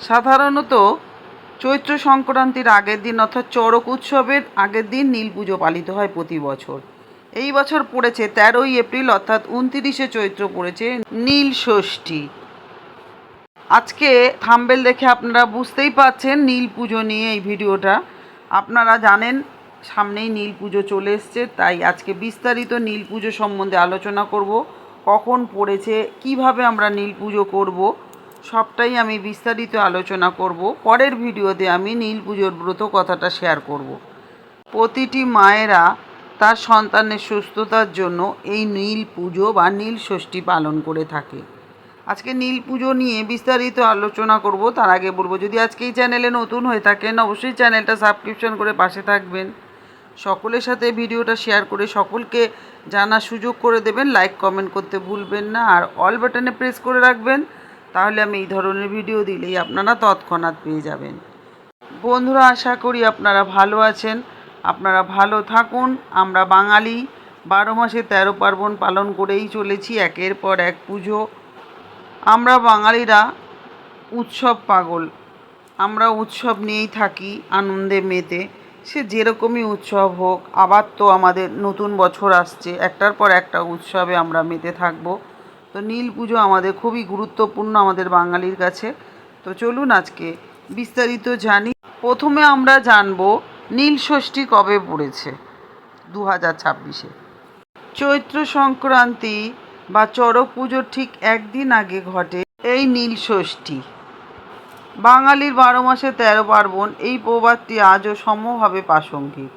সাধারণত চৈত্র সংক্রান্তির আগের দিন অর্থাৎ চড়ক উৎসবের আগের দিন নীল পুজো পালিত হয় প্রতি বছর। এই বছর পড়েছে 13ই এপ্রিল অর্থাৎ 29শে চৈত্র পড়েছে নীল ষষ্ঠী। আজকে থাম্বনেল দেখে আপনারা বুঝতেই পারছেন নীল পুজো নিয়ে এই ভিডিওটা। আপনারা জানেন সামনেই নীল পুজো চলে এসছে, তাই আজকে বিস্তারিত নীল পুজো সম্বন্ধে আলোচনা করব। কখন পড়েছে, কিভাবে আমরা নীল পুজো করব, সবটাই আমি বিস্তারিত আলোচনা করব। পরের ভিডিওতে আমি নীল পুজোর ব্রত কথাটা শেয়ার করব। প্রতিটি মায়েরা তার সন্তানের সুস্থতার জন্য এই নীল পুজো বা নীল ষষ্ঠী পালন করে থাকে। আজকে নীল পুজো নিয়ে বিস্তারিত আলোচনা করব। তার আগে বলবো, যদি আজকে এই চ্যানেলে নতুন হয়ে থাকেন অবশ্যই চ্যানেলটা সাবস্ক্রিপশন করে পাশে থাকবেন। সকলের সাথে ভিডিওটা শেয়ার করে সকলকে জানার সুযোগ করে দেবেন। লাইক কমেন্ট করতে ভুলবেন না, আর অল বাটনে প্রেস করে রাখবেন, তাহলে আমি এই ধরনের ভিডিও দিলেই আপনারা তৎক্ষণাৎ পেয়ে যাবেন। বন্ধুরা, আশা করি আপনারা ভালো আছেন, আপনারা ভালো থাকুন। আমরা বাঙালি 12 মাসে 13 পার্বণ পালন করেই চলেছি, একের পর এক পুজো। আমরা বাঙালিরা উৎসব পাগল, আমরা উৎসব নিয়েই থাকি, আনন্দে মেতে। সে যেরকমই উৎসব হোক, আবার তো আমাদের নতুন বছর আসছে, একটার পর একটা উৎসবে আমরা মেতে থাকব। তো নীল পুজো আমাদের খুবই গুরুত্বপূর্ণ আমাদের বাঙালির কাছে। তো চলুন আজকে বিস্তারিত জানি। প্রথমে আমরা জানব নীল ষষ্ঠী কবে পড়েছে। 2026-এ চৈত্র সংক্রান্তি বা চড়ক পুজোর ঠিক একদিন আগে ঘটে এই নীল ষষ্ঠী। বাঙালির 12 মাসে 13 পার্বণ, এই প্রবাদটি আজও সমভাবে প্রাসঙ্গিক।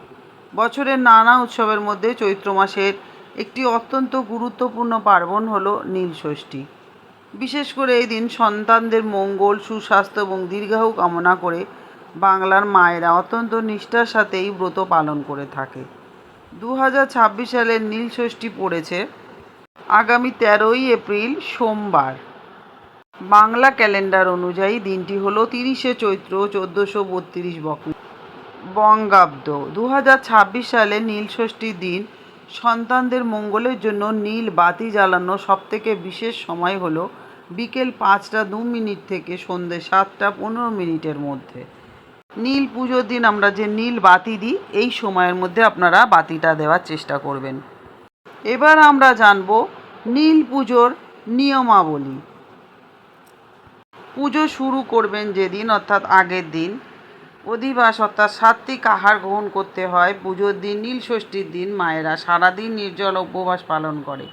বছরের নানা উৎসবের মধ্যে চৈত্র মাসের একটি অত্যন্ত গুরুত্বপূর্ণ পার্বণ হলো নীল ষষ্ঠী। বিশেষ করে এই দিন সন্তানদের মঙ্গল, সুস্বাস্থ্য এবং দীর্ঘায়ু কামনা করে বাংলার মায়েরা অত্যন্ত নিষ্ঠার সাথে এই ব্রত পালন করে থাকে। 2026 সালের নীল ষষ্ঠী পড়েছে আগামী 13ই এপ্রিল সোমবার। বাংলা ক্যালেন্ডার অনুযায়ী দিনটি হলো 30শে চৈত্র 1432 বঙ্গাব্দ। 2026 সালে নীল ষষ্ঠীর দিন সন্তানদের মঙ্গলের জন্য নীল বাতি জ্বালানো সবথেকে বিশেষ সময় হলো বিকেল 5টা 2 মিনিট থেকে সন্ধ্যে 7টা 15 মিনিটের মধ্যে। নীল পুজোর দিন আমরা যে নীল বাতি দিই, এই সময়ের মধ্যে আপনারা বাতিটা দেওয়ার চেষ্টা করবেন। এবার আমরা জানব নীল পুজোর নিয়মাবলী। পুজো শুরু করবেন যেদিন অর্থাৎ আগের দিন অধিবাস অর্থাৎ সাত্ত্বিক আহার গ্রহণ করতে হয়। পুজোর দিন নীল ষষ্ঠীর দিন মায়েরা সারাদিন নির্জল উপবাস পালন করে।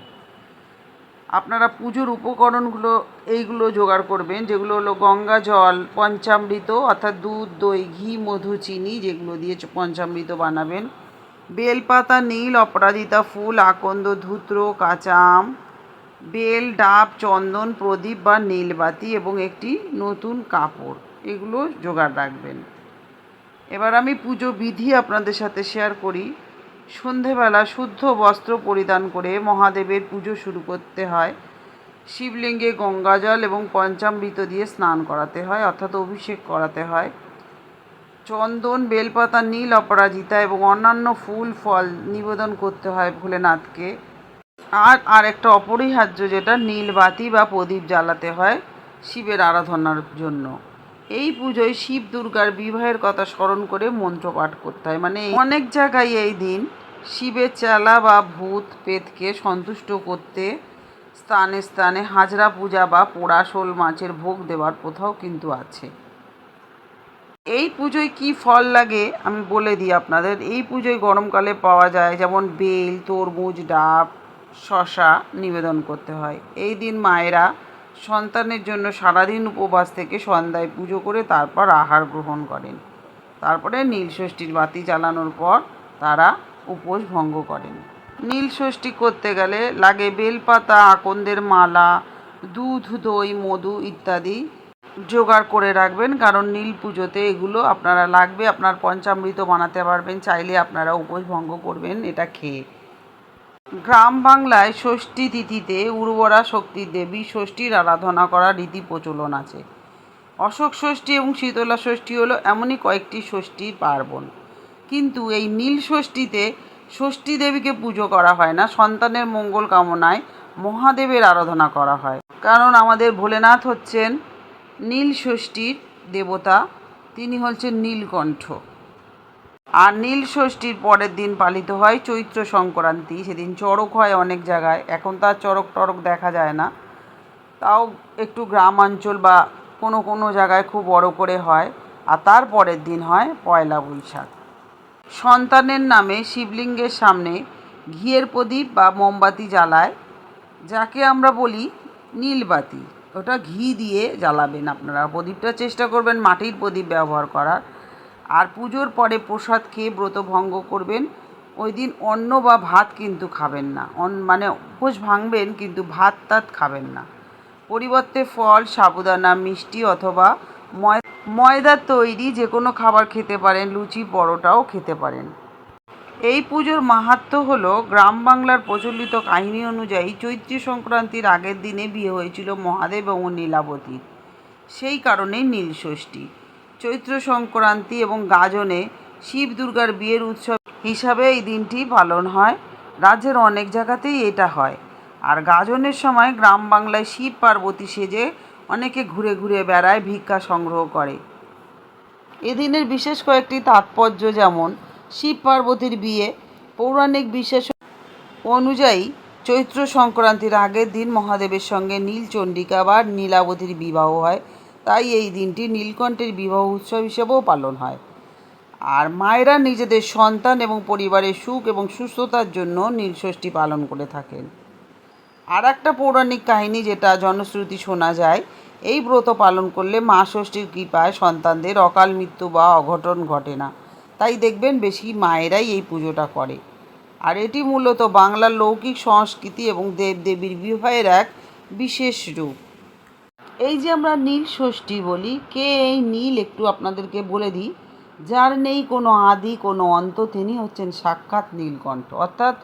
আপনারা পুজোর উপকরণগুলো এইগুলো জোগাড় করবেন, যেগুলো হলো গঙ্গা জল, পঞ্চামৃত অর্থাৎ দুধ, দই, ঘি, মধু, চিনি, যেগুলো দিয়ে পঞ্চামৃত বানাবেন, বেলপাতা, নীল অপরাজিতা ফুল, আকন্দ, ধূত্র, কাঁচা আম, বেল, ডাব, চন্দন, প্রদীপ বা নীলবাতি এবং একটি নতুন কাপড়, এগুলো জোগাড় রাখবেন। এবার আমি পুজো বিধি আপনাদের সাথে শেয়ার করি। সন্ধেবেলা শুদ্ধ বস্ত্র পরিধান করে মহাদেবের পুজো শুরু করতে হয়। শিবলিঙ্গে গঙ্গাজল এবং পঞ্চামৃত দিয়ে স্নান করাতে হয় অর্থাৎ অভিষেক করাতে হয়। চন্দন, বেলপাতা, নীল অপরাজিতা এবং অন্যান্য ফুল ফল নিবেদন করতে হয় ভোলেনাথকে। আর একটা অপরিহার্য, যেটা নীলবাতি বা প্রদীপ জ্বালাতে হয় শিবের আরাধনার জন্য। এই পুজোয় শিব দুর্গার বিবাহের কথা স্মরণ করে মন্ত্র পাঠ করতে হয়। মানে অনেক জায়গায় এই দিন শিবের চেলা বা ভূত প্রেতকে সন্তুষ্ট করতে স্থানে স্থানে হাজরা পূজা বা পোড়া শোল মাছের ভোগ দেওয়ার প্রথাও কিন্তু আছে। এই পুজোয় কি ফল লাগে আমি বলে দিই আপনাদের। এই পুজোয় গরমকালে পাওয়া যায় যেমন বেল, তরমুজ, ডাব, শশা নিবেদন করতে হয়। এই দিন মায়েরা সন্তানের জন্য সারাদিন উপবাস থেকে সন্ধ্যায় পুজো করে তারপর আহার গ্রহণ করেন। তারপরে নীল ষষ্ঠীর বাতি জ্বালানোর পর তারা উপোস ভঙ্গ করেন। নীল ষষ্ঠী করতে গেলে লাগে বেলপাতা, আকন্দের মালা, দুধ, দই, মধু ইত্যাদি জোগাড় করে রাখবেন, কারণ নীল পুজোতে এগুলো আপনারা লাগবে। আপনার পঞ্চামৃত বানাতে পারবেন, চাইলে আপনারা উপোস ভঙ্গ করবেন এটা খেয়ে। গ্রাম বাংলায় ষষ্ঠী তিথিতে উর্বরা শক্তির দেবী ষষ্ঠীর আরাধনা করার রীতি প্রচলন আছে। অশোক ষষ্ঠী এবং শীতলা ষষ্ঠী হলো এমনই কয়েকটি ষষ্ঠীর পার্বণ। কিন্তু এই নীল ষষ্ঠীতে ষষ্ঠী দেবীকে পুজো করা হয় না, সন্তানের মঙ্গল কামনায় মহাদেবের আরাধনা করা হয়। কারণ আমাদের ভোলেনাথ হচ্ছেন নীল ষষ্ঠীর দেবতা, তিনি হচ্ছেন নীলকণ্ঠ। আর নীল ষষ্ঠীর পরের দিন পালিত হয় চৈত্র সংক্রান্তি। সেদিন চড়ক হয় অনেক জায়গায়, এখন তো আর চড়ক টড়ক দেখা যায় না, তাও একটু গ্রামাঞ্চল বা কোনো কোনো জায়গায় খুব বড় করে হয়। আর তার পরের দিন হয় পয়লা বৈশাখ। সন্তানের নামে শিবলিঙ্গের সামনে ঘিয়ের প্রদীপ বা মোমবাতি জ্বালায়, যাকে আমরা বলি নীলবাতি। ওটা ঘি দিয়ে জ্বালাবেন আপনারা। প্রদীপটা চেষ্টা করবেন মাটির প্রদীপ ব্যবহার করার। আর পুজোর পরে প্রসাদ খেয়ে ব্রত ভঙ্গ করবেন। ওই দিন অন্ন বা ভাত কিন্তু খাবেন না, মানে উপোস ভাঙবেন কিন্তু ভাত টাত খাবেন না। পরিবর্তে ফল, সাবুদানা, মিষ্টি অথবা ময়দার তৈরি যে কোনো খাবার খেতে পারেন, লুচি পরোটাও খেতে পারেন। এই পুজোর মাহাত্ম্য হলো, গ্রাম বাংলার প্রচলিত কাহিনী অনুযায়ী চৈত্রী সংক্রান্তির আগের দিনে বিয়ে হয়েছিল মহাদেব এবং নীলাবতীর, সেই কারণেই নীলষষ্ঠী। চৈত্র সংক্রান্তি এবং গাজনে শিব দুর্গার বিয়ের উৎসব হিসাবে এই দিনটি পালন হয়। রাজ্যের অনেক জায়গাতেই এটা হয়। আর গাজনের সময় গ্রাম বাংলায় শিব পার্বতী সেজে অনেকে ঘুরে ঘুরে বেড়ায়, ভিক্ষা সংগ্রহ করে। এদিনের বিশেষ কয়েকটি তাৎপর্য, যেমন শিব পার্বতীর বিয়ে। পৌরাণিক বিশ্বাস অনুযায়ী চৈত্র সংক্রান্তির আগের দিন মহাদেবের সঙ্গে নীলচণ্ডিকা বা নীলাবতীর বিবাহ হয়, তাই এই দিনটি নীলকণ্ঠের বিবাহ উৎসব হিসেবেও পালন হয়। আর মায়েরা নিজেদের সন্তান এবং পরিবারের সুখ এবং সুস্থতার জন্য নীলষষ্ঠী পালন করে থাকেন। আর একটা পৌরাণিক কাহিনী যেটা জনশ্রুতি শোনা যায়, এই ব্রত পালন করলে মা ষষ্ঠীর কৃপায় সন্তানদের অকাল মৃত্যু বা অঘটন ঘটে না, তাই দেখবেন বেশি মায়েরাই এই পুজোটা করে। আর এটি মূলত বাংলার লৌকিক সংস্কৃতি এবং দেবদেবীর বিবাহের এক বিশেষ রূপ। এই যে আমরা নীল ষষ্ঠী বলি, কে এই নীল একটু আপনাদেরকে বলে দিই। যার নেই কোনো আদি কোনো অন্ত, তিনি হচ্ছেন সাক্ষাৎ নীলকণ্ঠ। অর্থাৎ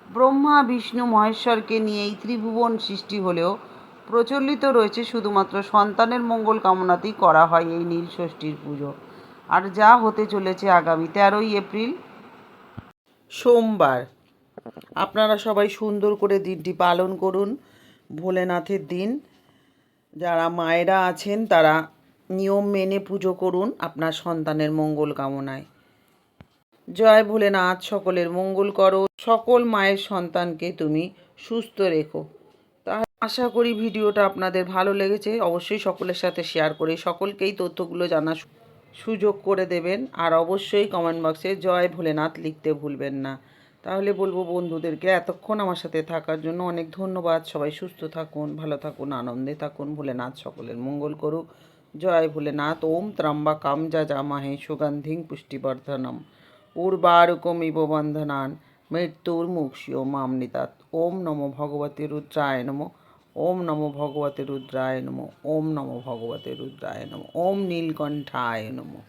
ব্রহ্মা বিষ্ণু মহেশ্বরকে নিয়ে এই ত্রিভুবন সৃষ্টি হলেও প্রচলিত রয়েছে শুধুমাত্র সন্তানের মঙ্গল কামনাতেই করা হয় এই নীল ষষ্ঠীর পুজো। আর যা হতে চলেছে আগামী 13ই এপ্রিল সোমবার। আপনারা সবাই সুন্দর করে দিনটি পালন করুন, ভোলেনাথের দিন। যারা মায়েরা আছেন তারা নিয়ম মেনে পুজো করুন আপনার সন্তানের মঙ্গল কামনায়। জয় ভোলেনাথ, সকলের মঙ্গল করো, সকল মায়ের সন্তানকে তুমি সুস্থ রেখো। তাহলে আশা করি ভিডিওটা আপনাদের ভালো লেগেছে। অবশ্যই সকলের সাথে শেয়ার করে সকলকেই তথ্যগুলো জানার সুযোগ করে দেবেন। আর অবশ্যই কমেন্ট বক্সে জয় ভোলেনাথ লিখতে ভুলবেন না। তাহলে বলবো বন্ধুদেরকে এতক্ষণ আমার সাথে থাকার জন্য অনেক ধন্যবাদ। সবাই সুস্থ থাকুন, ভালো থাকুন, আনন্দে থাকুন। ভোলেনাথ সকলের মঙ্গল করুক। জয় ভোলেনাথ। ওম ত্র্যম্বকম যজামহে সুগন্ধিং পুষ্টিবর্ধনম উর্বারুকমিব বন্ধনান মৃত্যুর্মুক্ষীয়মামৃতাৎ। ওম নমো ভগবতে রুদ্রায় নমঃ। ওম নমো ভগবতে রুদ্রায় নমঃ। ওম নমো ভগবতে রুদ্রায় নমঃ। ওম নীলকণ্ঠায় নমঃ।